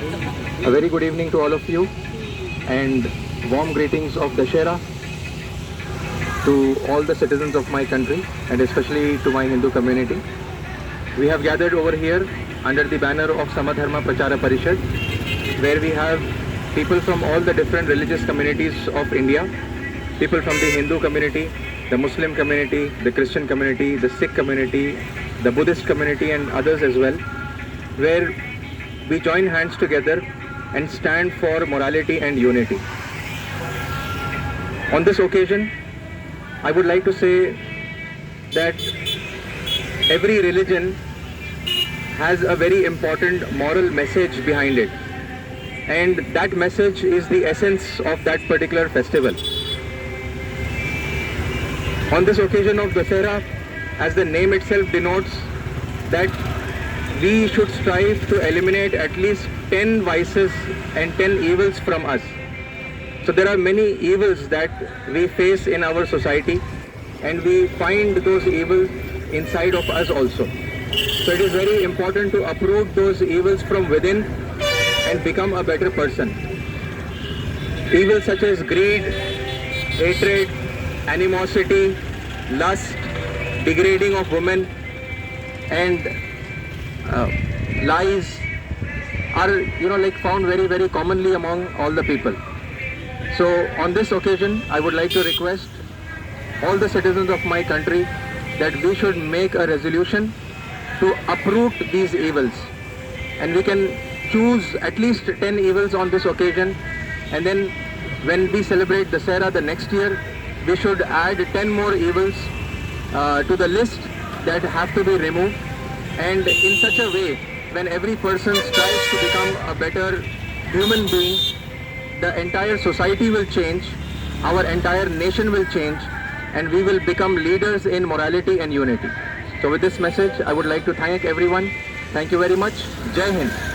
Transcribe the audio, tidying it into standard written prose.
A very good evening to all of you and warm greetings of Dussehra to all the citizens of my country and especially to my Hindu community. We have gathered over here under the banner of Dharma Prachara Parishad, where we have people from all the different religious communities of India, people from the Hindu community, the Muslim community, the Christian community, the Sikh community, the Buddhist community and others as well, where we join hands together and stand for morality and unity. On this occasion, I would like to say that every religion has a very important moral message behind it, and that message is the essence of that particular festival. On this occasion of Dussehra, as the name itself denotes, that we should strive to eliminate at least 10 vices and 10 evils from us. So there are many evils that we face in our society, and we find those evils inside of us also. So it is very important to uproot those evils from within and become a better person. Evils such as greed, hatred, animosity, lust, degrading of women, and lies are found very commonly among all the people. So on this occasion, I would like to request all the citizens of my country that we should make a resolution to uproot these evils, and we can choose at least 10 evils on this occasion, and then when we celebrate Dussehra the next year, we should add 10 more evils to the list that have to be removed. And in such a way, when every person strives to become a better human being, the entire society will change, our entire nation will change, and we will become leaders in morality and unity. So with this message, I would like to thank everyone. Thank you very much. Jai Hind.